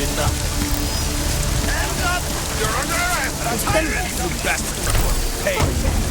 Enough. Hands up! You're under arrest! You bastards are going to pay!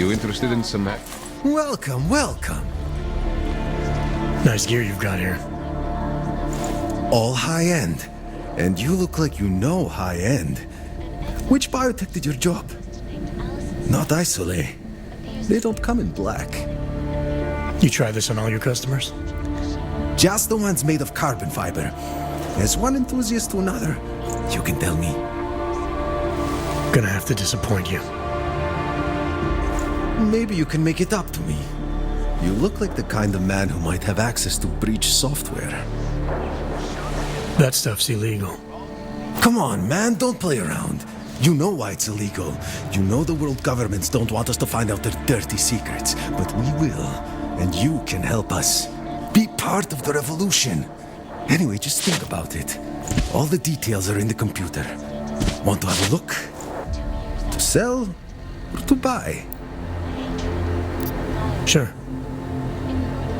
You interested in some... Welcome, welcome. Nice gear you've got here. All high-end. And you look like you know high-end. Which biotech did your job? Not isolate. They don't come in black. You try this on all your customers? Just the ones made of carbon fiber. As one enthusiast to another, you can tell me. Gonna have to disappoint you. Maybe you can make it up to me. You look like the kind of man who might have access to breach software. That stuff's illegal. Come on, man, don't play around. You know why it's illegal. You know the world governments don't want us to find out their dirty secrets. But we will, and you can help us. Be part of the revolution. Anyway, just think about it. All the details are in the computer. Want to have a look? To sell or to buy? Sure.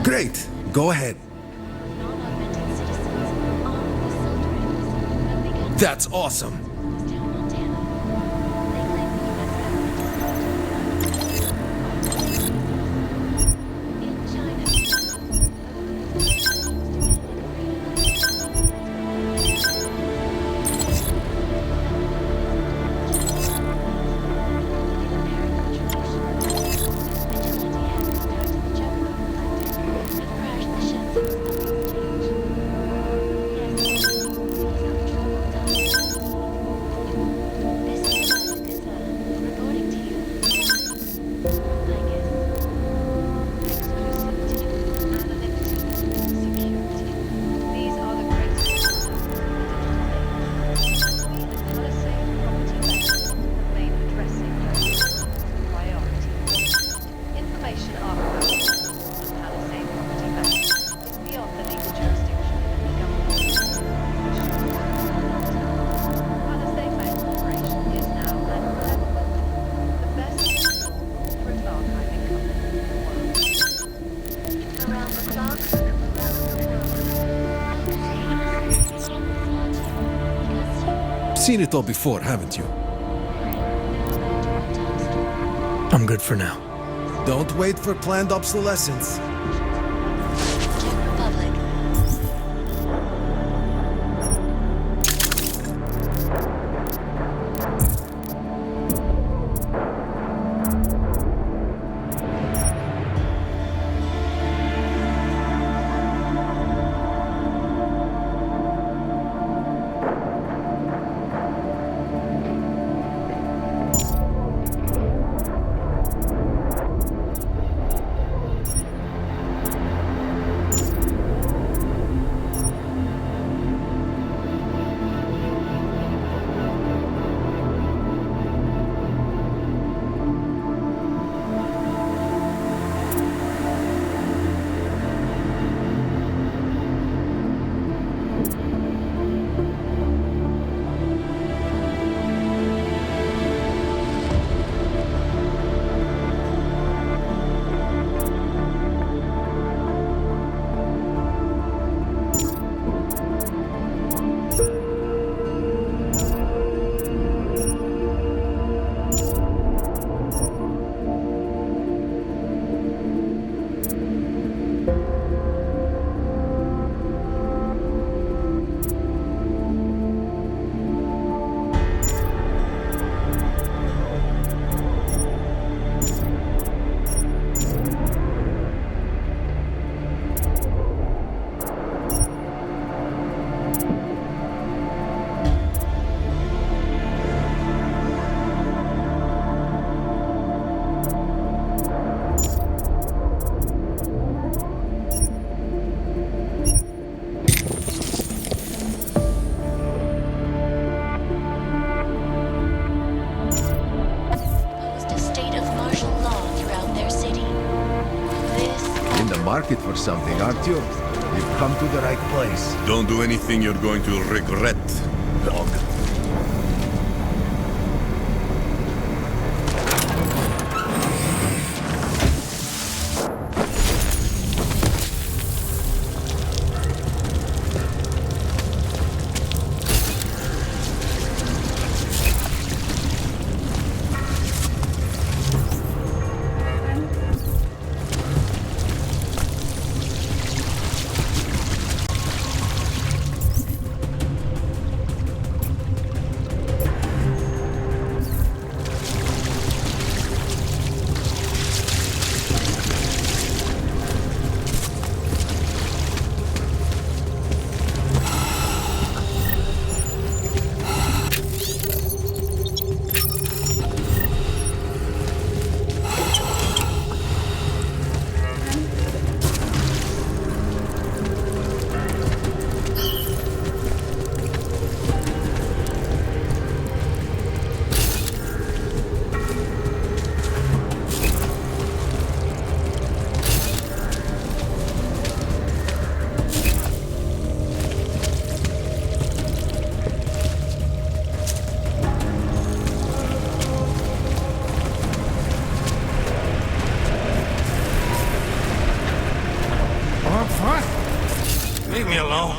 Great. Go ahead. That's awesome. seen it all before, haven't you? I'm good for now. Don't wait for planned obsolescence. Czech Republic. Market for something, aren't you? You've come to the right place. Don't do anything you're going to regret, dog. Leave me alone.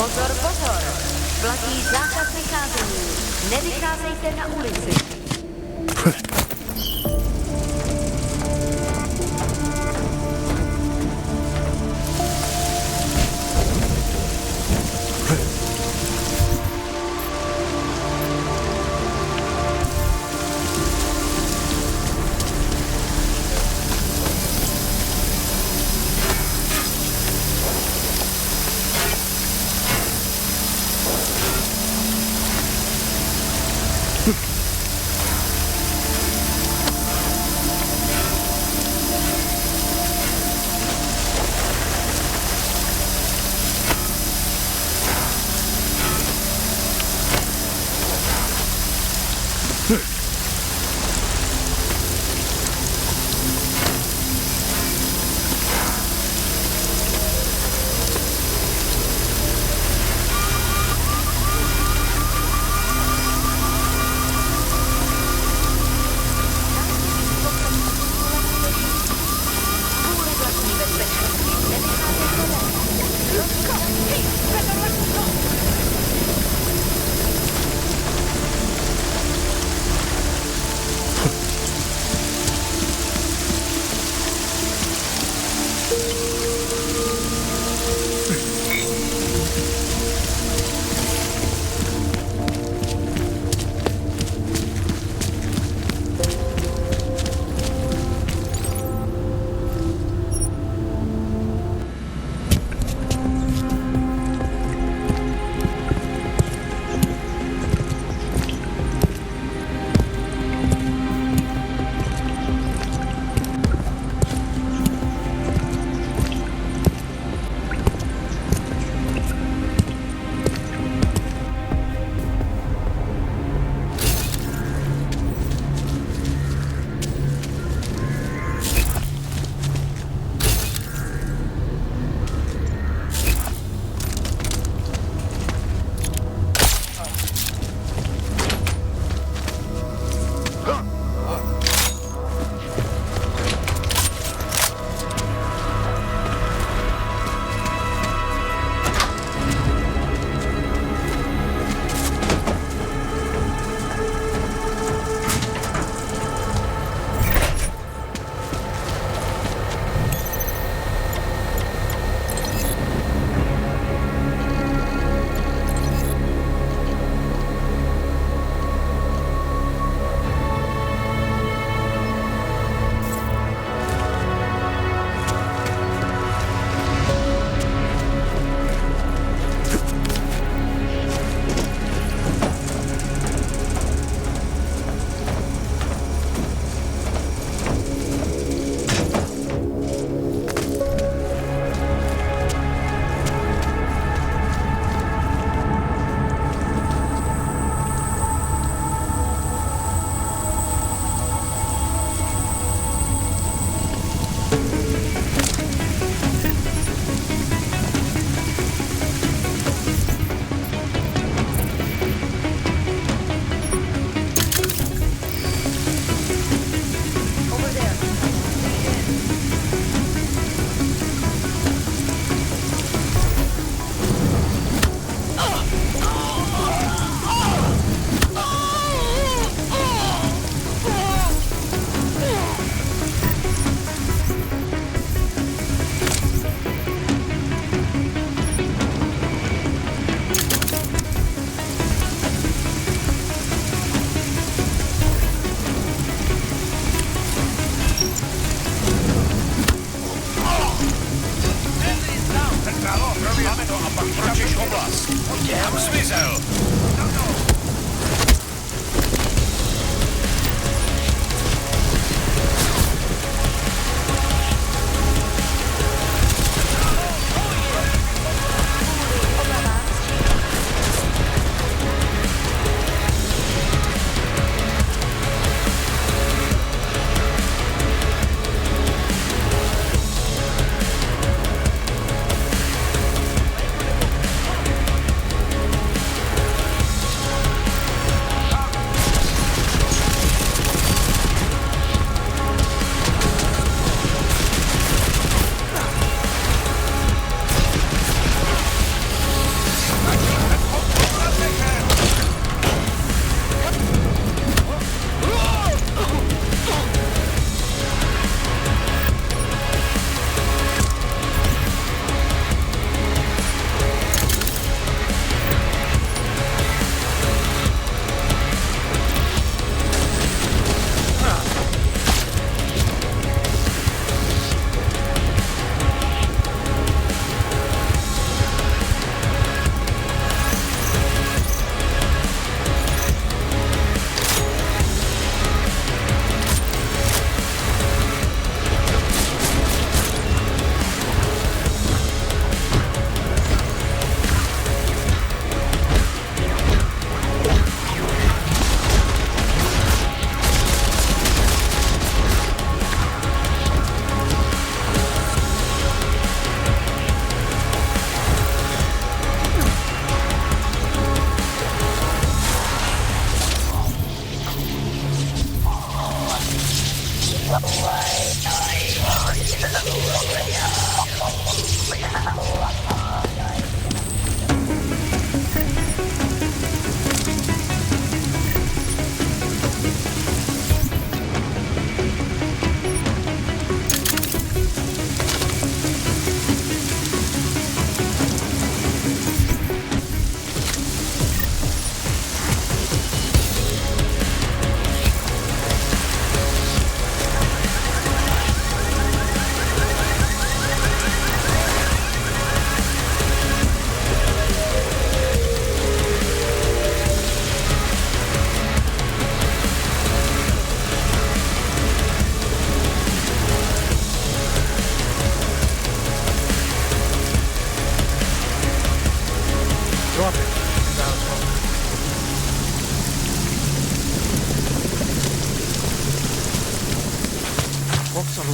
Pozor, pozor! Platí zákaz vycházení. Nevycházejte na ulici.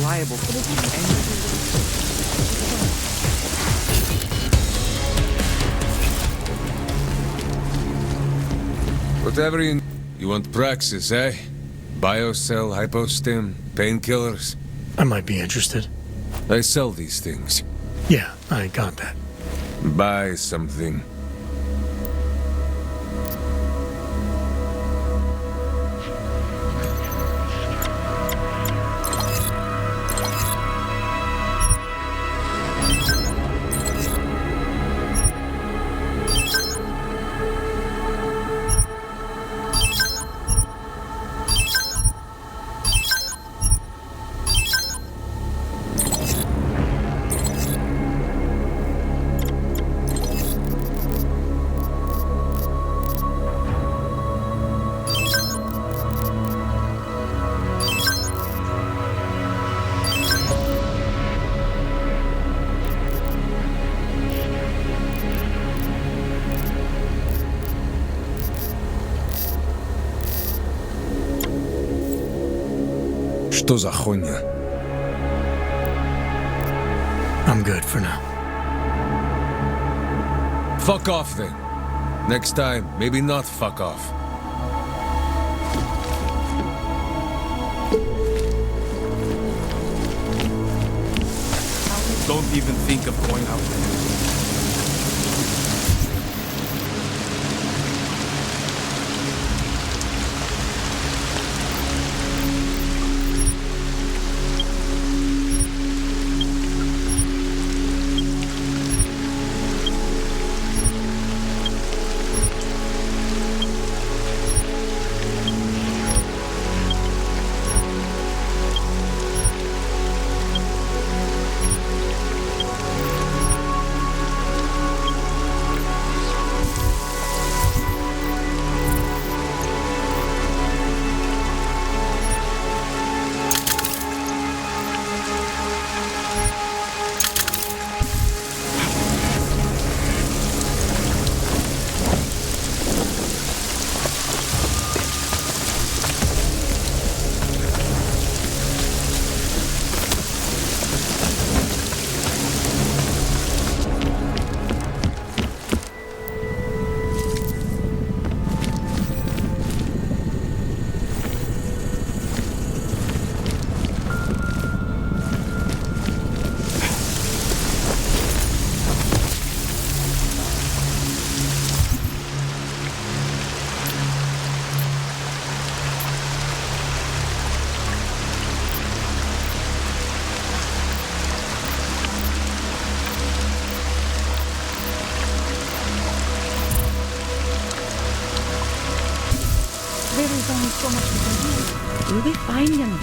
liable for anything. Whatever you want praxis, eh? Biocell, hypostim, painkillers. I might be interested. I sell these things. Yeah, I got that. Buy something. Что за хуйня? I'm good for now. Fuck off then. Next time, maybe not fuck off. Don't even think of going out there. There is only so much we can do. We'll be fine, you know.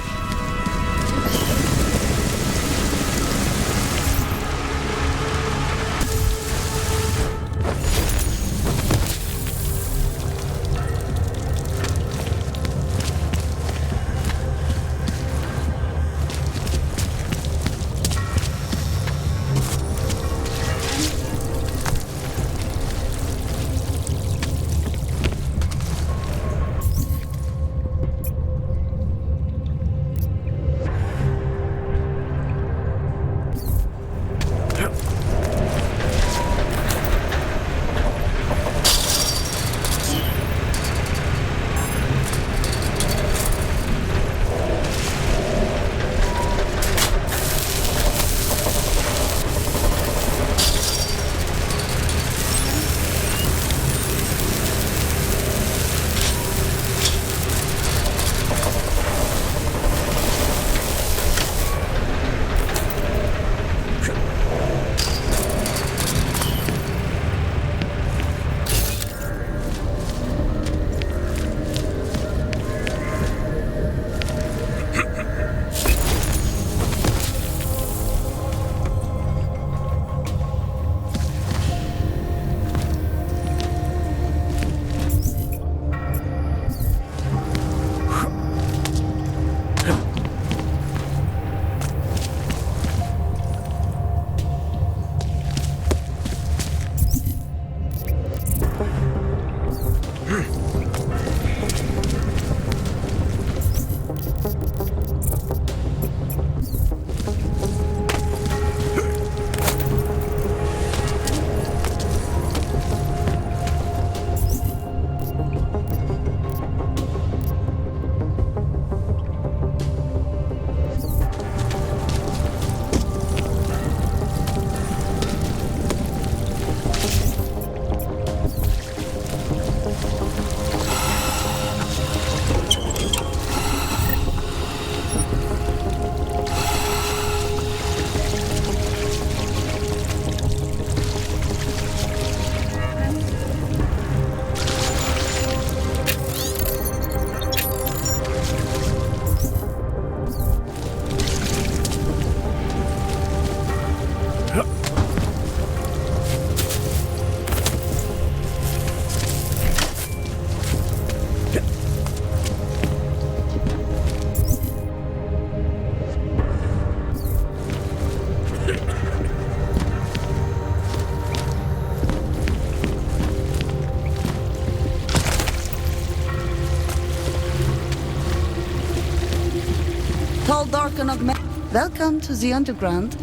Welcome to the Underground.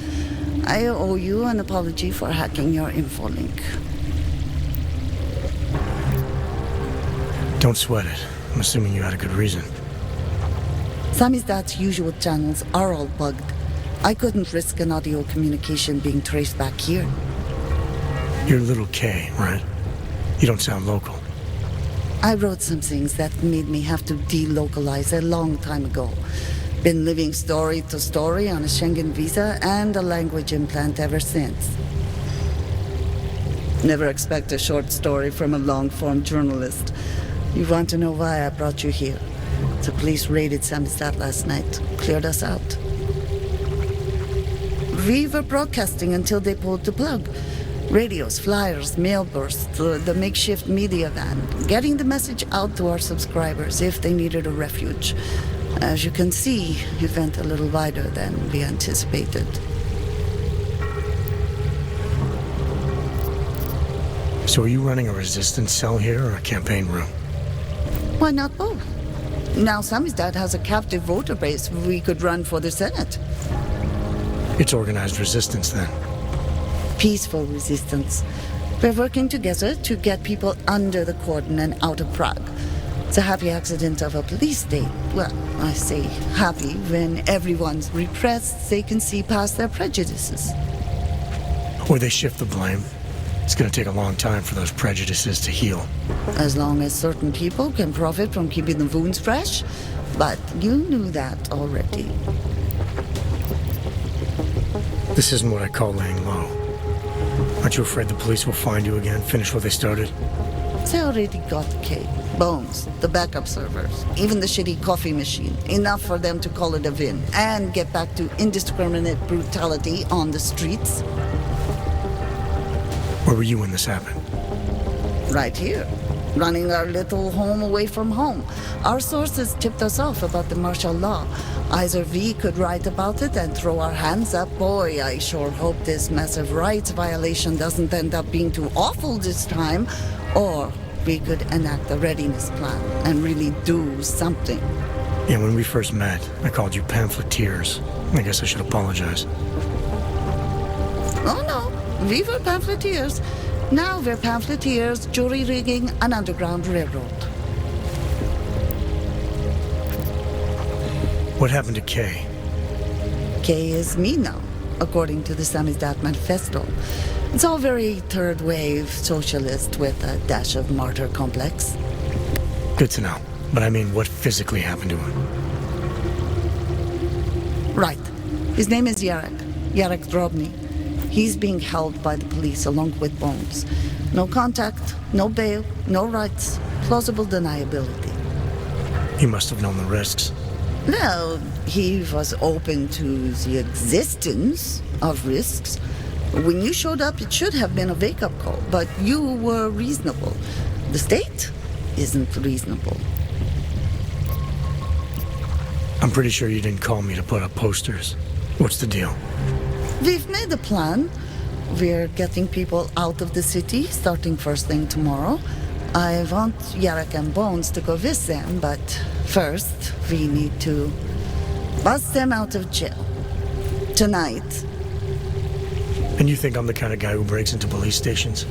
I owe you an apology for hacking your info link. Don't sweat it. I'm assuming you had a good reason. Samizdat's usual channels are all bugged. I couldn't risk an audio communication being traced back here. You're Little K, right? You don't sound local. I wrote some things that made me have to delocalize a long time ago. Been living story to story on a Schengen visa and a language implant ever since. Never expect a short story from a long-form journalist. You want to know why I brought you here? The police raided Samizdat last night. Cleared us out. We were broadcasting until they pulled the plug. Radios, flyers, mail bursts, the makeshift media van. Getting the message out to our subscribers if they needed a refuge. As you can see, it went a little wider than we anticipated. So are you running a resistance cell here or a campaign room? Why not both? Now Samizdat has a captive voter base we could run for the Senate. It's organized resistance then. Peaceful resistance. We're working together to get people under the cordon and out of Prague. It's a happy accident of a police state. Well, I say happy when everyone's repressed, they can see past their prejudices. Or they shift the blame. It's gonna take a long time for those prejudices to heal. As long as certain people can profit from keeping the wounds fresh. But you knew that already. This isn't what I call laying low. Aren't you afraid the police will find you again, finish what they started? They already got K. Bones, the backup servers, even the shitty coffee machine. Enough for them to call it a win and get back to indiscriminate brutality on the streets. Where were you when this happened? Right here, running our little home away from home. Our sources tipped us off about the martial law. Either we could write about it and throw our hands up. Boy, I sure hope this massive rights violation doesn't end up being too awful this time. Or we could enact a readiness plan and really do something. Yeah, when we first met, I called you pamphleteers. I guess I should apologize. Oh no, we were pamphleteers. Now we're pamphleteers, jury rigging an underground railroad. What happened to Kay? K is me now, according to the Samizdat Manifesto. It's all very third-wave socialist with a dash of martyr complex. Good to know. But I mean, what physically happened to him? Right. His name is Yarek Drobny. He's being held by the police along with Bones. No contact, no bail, no rights, plausible deniability. He must have known the risks. Well, he was open to the existence of risks. When you showed up, it should have been a wake-up call, but you were reasonable. The state isn't reasonable. I'm pretty sure you didn't call me to put up posters. What's the deal? We've made a plan. We're getting people out of the city, starting first thing tomorrow. I want Yarek and Bones to go with them, but first, we need to bust them out of jail. Tonight. And you think I'm the kind of guy who breaks into police stations?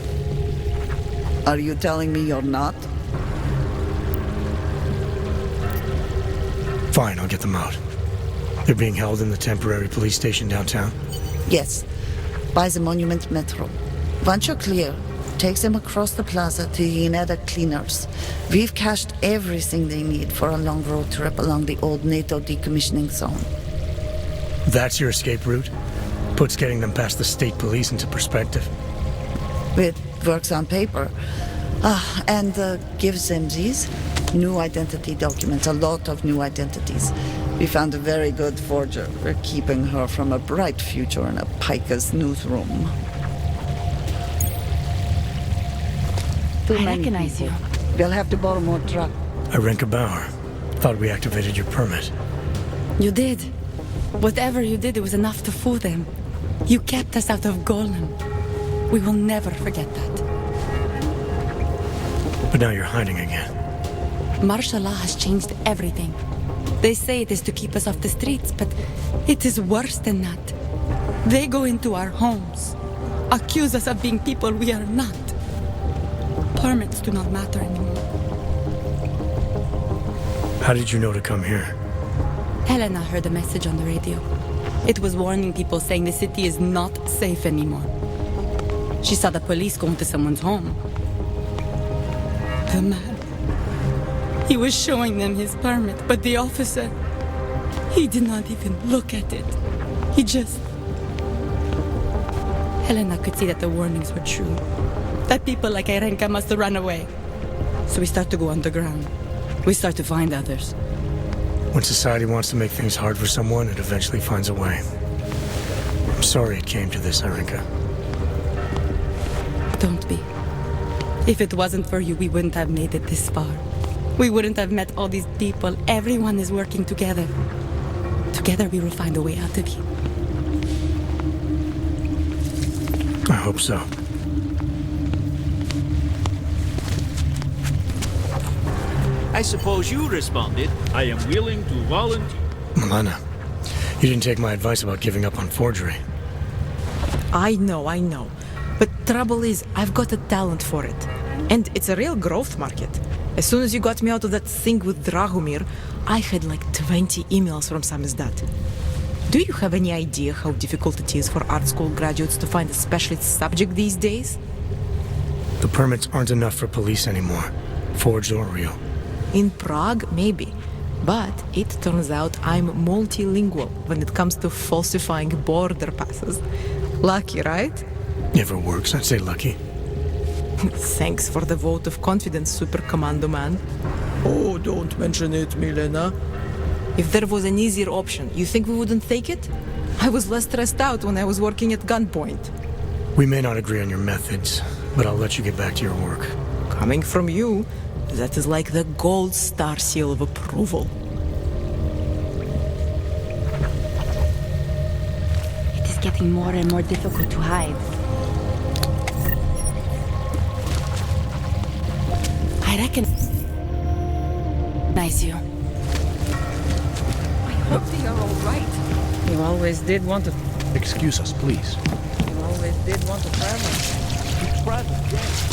Are you telling me you're not? Fine, I'll get them out. They're being held in the temporary police station downtown? Yes, by the Monument Metro. Once you're clear, takes them across the plaza to the Ineda Cleaners. We've cached everything they need for a long road trip along the old NATO decommissioning zone. That's your escape route? Puts getting them past the state police into perspective. It works on paper. And gives them these new identity documents, a lot of new identities. We found a very good forger. We're keeping her from a bright future in a Pika's newsroom. I recognize you. We'll have to borrow more truck. Irenka Bauer. Thought we activated your permit. You did. Whatever you did, it was enough to fool them. You kept us out of Golem. We will never forget that. But now you're hiding again. Martial law has changed everything. They say it is to keep us off the streets, but it is worse than that. They go into our homes, accuse us of being people we are not. Permits do not matter anymore. How did you know to come here? Helena heard a message on the radio. It was warning people, saying the city is not safe anymore. She saw the police go into someone's home. The man. He was showing them his permit, but the officer, he did not even look at it. He just... Helena could see that the warnings were true. That people like Irenka must have run away. So we start to go underground. We start to find others. When society wants to make things hard for someone, it eventually finds a way. I'm sorry it came to this, Irenka. Don't be. If it wasn't for you, we wouldn't have made it this far. We wouldn't have met all these people. Everyone is working together. Together we will find a way out of here. I hope so. I suppose you responded. I am willing to volunteer. Milena, you didn't take my advice about giving up on forgery. I know. But trouble is, I've got a talent for it. And it's a real growth market. As soon as you got me out of that thing with Dragomir, I had like 20 emails from Samizdat. Do you have any idea how difficult it is for art school graduates to find a specialist subject these days? The permits aren't enough for police anymore, forged or real. In Prague, maybe. But it turns out I'm multilingual when it comes to falsifying border passes. Lucky, right? Never works, I'd say lucky. Thanks for the vote of confidence, Super Commando Man. Oh, don't mention it, Milena. If there was an easier option, you think we wouldn't take it? I was less stressed out when I was working at gunpoint. We may not agree on your methods, but I'll let you get back to your work. Coming from you, that is like the gold star seal of approval. It is getting more and more difficult to hide. I recognize you. I hope they are all right. You always did want to... Excuse us, please. You always did want to travel. Travel, yes.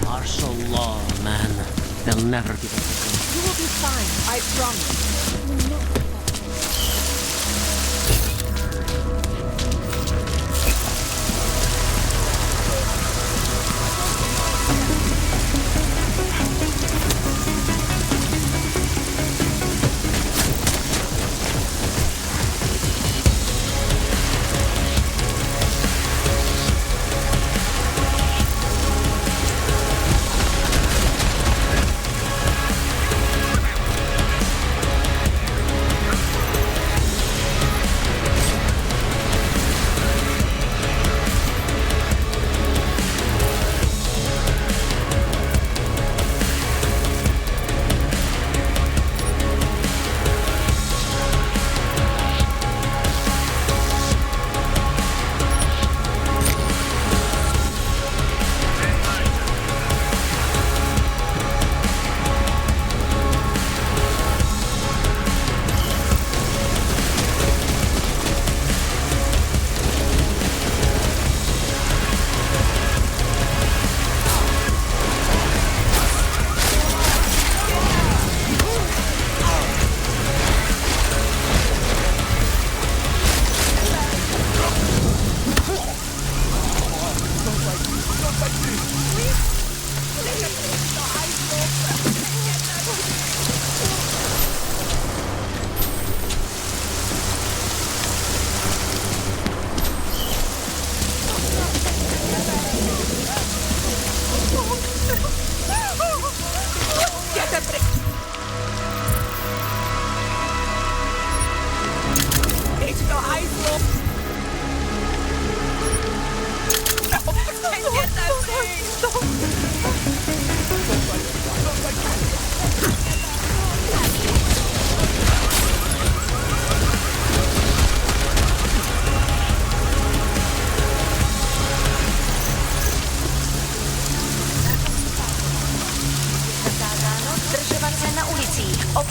Martial law, man. They'll never give us a You will be fine, I promise.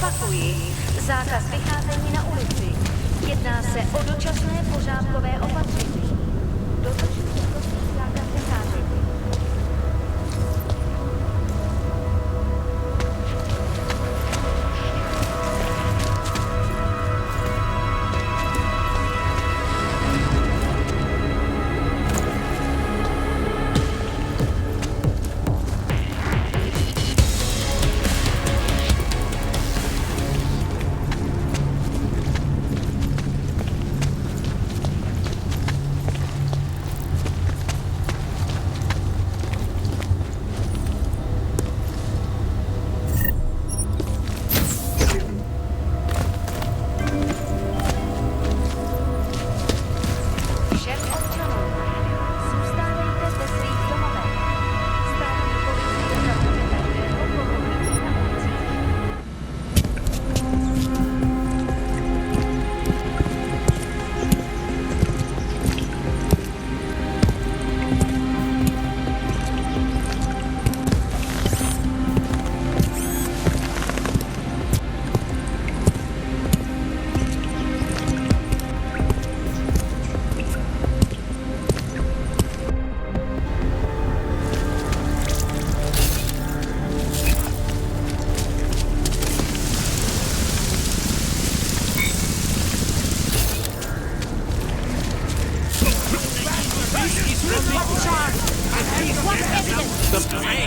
Opakuji, zákaz vycházení na ulici. Jedná se o dočasné pořádkové opatření. Dodržujte prosím zákaz vycházení.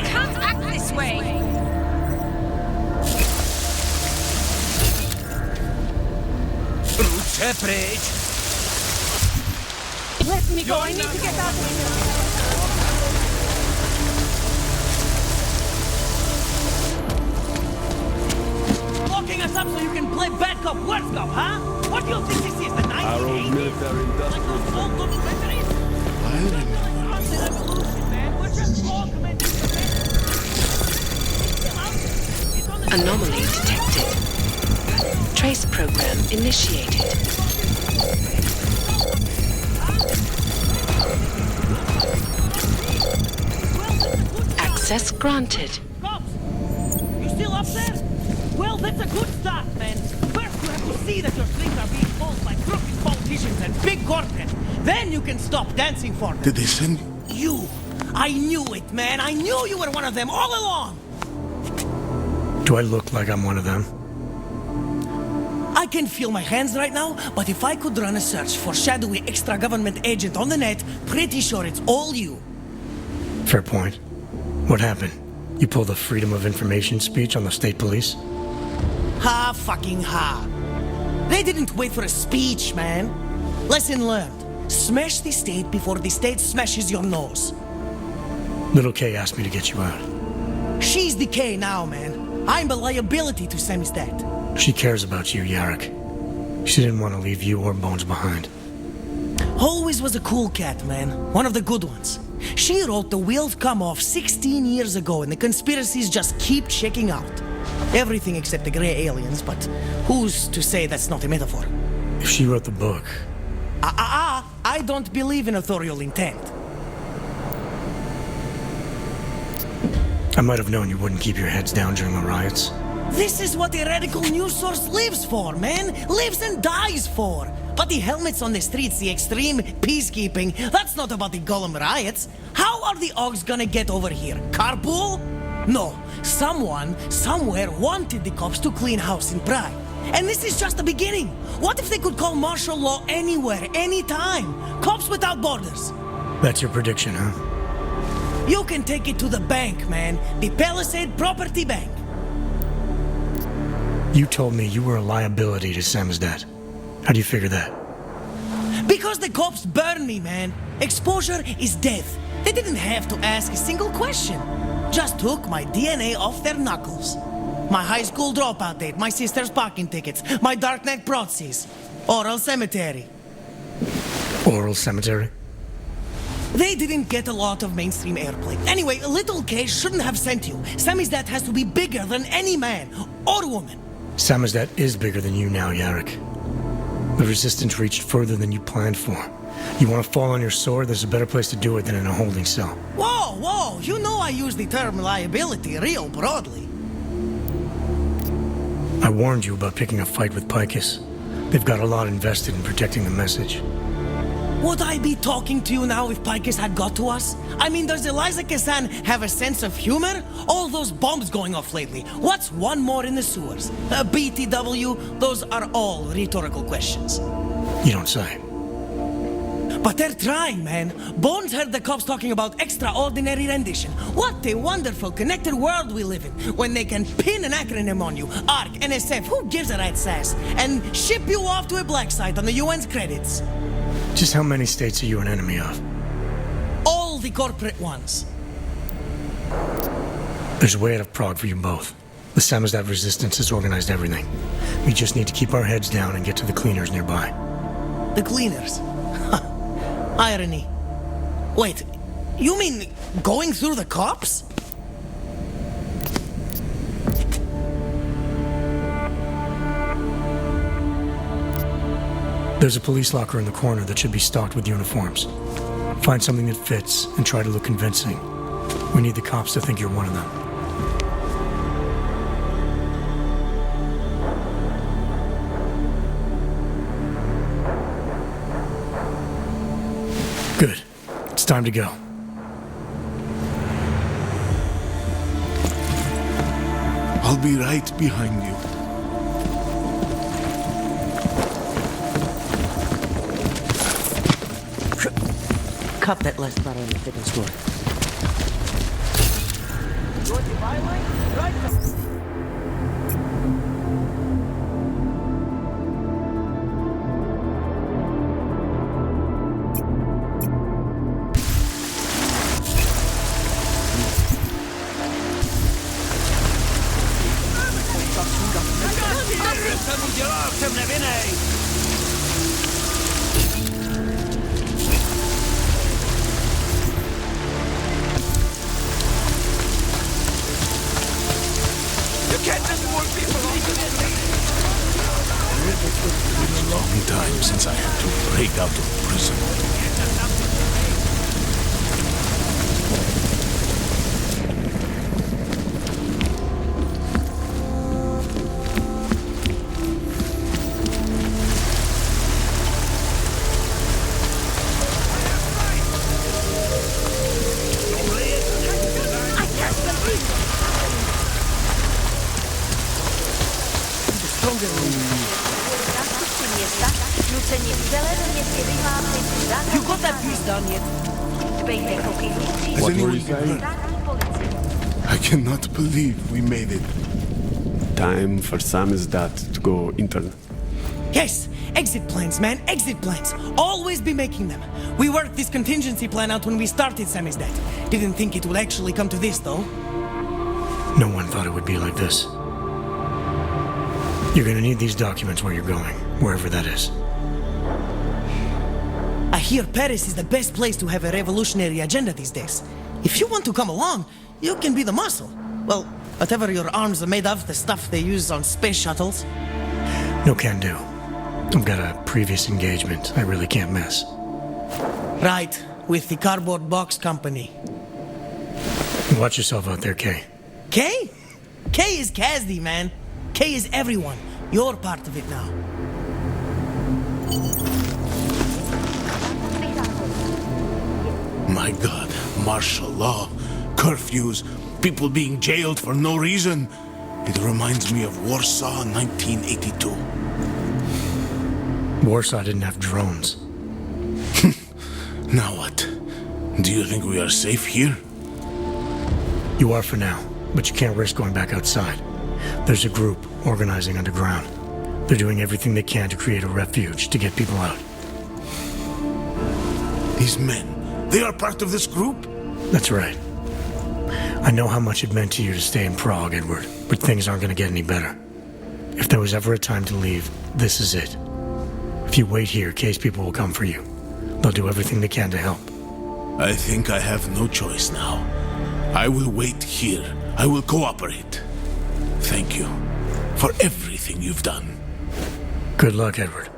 Can't act this way. Ruce pryč! Let me go. I need to get out of here. Locking us up so you can play bad cop, worse cop, huh? What do you think this is, the 1980s? Our old military industrial Like those old documentaries? I remember. The revolution, man. We're just augmenting the Anomaly detected. Trace program initiated. Access granted. Cops! You still up there? Well, that's a good start, man. First you have to see that your strings are being pulled by crooked politicians and big corporate. Then you can stop dancing for them. Did they send You! I knew it, man! I knew you were one of them all along! Do I look like I'm one of them? I can feel my hands right now, but if I could run a search for shadowy extra-government agent on the net, pretty sure it's all you. Fair point. What happened? You pulled a Freedom of Information speech on the state police? Ha fucking ha. They didn't wait for a speech, man. Lesson learned. Smash the state before the state smashes your nose. Little K asked me to get you out. She's the K now, man. I'm a liability to Sammy's dad. She cares about you, Yarrick. She didn't want to leave you or Bones behind. Always was a cool cat, man. One of the good ones. She wrote The Wheels Come Off 16 years ago, and the conspiracies just keep checking out. Everything except the gray aliens, but who's to say that's not a metaphor? If she wrote the book... I don't believe in authorial intent. I might have known you wouldn't keep your heads down during the riots. This is what a radical news source lives for, man. Lives and dies for. But the helmets on the streets, the extreme peacekeeping, that's not about the Golem riots. How are the Ogs gonna get over here? Carpool? No. Someone, somewhere wanted the cops to clean house in Prague. And this is just the beginning. What if they could call martial law anywhere, anytime? Cops without borders. That's your prediction, huh? You can take it to the bank, man. The Palisade Property Bank. You told me you were a liability to Samizdat. How do you figure that? Because the cops burn me, man. Exposure is death. They didn't have to ask a single question. Just took my DNA off their knuckles. My high school dropout date, my sister's parking tickets, my darknet proxies. Oral cemetery. Oral cemetery? They didn't get a lot of mainstream airplay. Anyway, Little K shouldn't have sent you. Samizdat has to be bigger than any man or woman. Samizdat is bigger than you now, Yarrick. The resistance reached further than you planned for. You want to fall on your sword, there's a better place to do it than in a holding cell. Whoa, you know I use the term liability real broadly. I warned you about picking a fight with Picus. They've got a lot invested in protecting the message. Would I be talking to you now if Picus had got to us? I mean, does Eliza Kassan have a sense of humor? All those bombs going off lately. What's one more in the sewers? BTW? Those are all rhetorical questions. You don't say. But they're trying, man. Bones heard the cops talking about extraordinary rendition. What a wonderful, connected world we live in, when they can pin an acronym on you, ARC, NSF, who gives a rat's ass, and ship you off to a black site on the UN's credits. Just how many states are you an enemy of? All the corporate ones. There's a way out of Prague for you both. The Samizdat resistance has organized everything. We just need to keep our heads down and get to the cleaners nearby. The cleaners? Irony. Wait, you mean going through the cops? There's a police locker in the corner that should be stocked with uniforms. Find something that fits and try to look convincing. We need the cops to think you're one of them. Good. It's time to go. I'll be right behind you. Cut that last part on the fitness store. It's a long time since I had to break out of prison. You got that piece done yet? Has anyone heard? I cannot believe we made it. Time for Samizdat to go intern. Yes, exit plans, man, exit plans. Always be making them. We worked this contingency plan out when we started Samizdat. Didn't think it would actually come to this, though. No one thought it would be like this. You're gonna need these documents where you're going, wherever that is. I hear Paris is the best place to have a revolutionary agenda these days. If you want to come along, you can be the muscle. Well, whatever your arms are made of, the stuff they use on space shuttles. No can do. I've got a previous engagement I really can't miss. Right, with the cardboard box company. Watch yourself out there, Kay. Kay? Kay is Kazdi, man. Kay is everyone. You're part of it now. My God, martial law, curfews, people being jailed for no reason. It reminds me of Warsaw 1982. Warsaw didn't have drones. Now what? Do you think we are safe here? You are for now, but you can't risk going back outside. There's a group organizing underground. They're doing everything they can to create a refuge to get people out. These men, they are part of this group? That's right. I know how much it meant to you to stay in Prague, Edward, but things aren't going to get any better. If there was ever a time to leave, this is it. If you wait here, Kay's people will come for you. They'll do everything they can to help. I think I have no choice now. I will wait here. I will cooperate. Thank you for everything you've done. Good luck, Edward.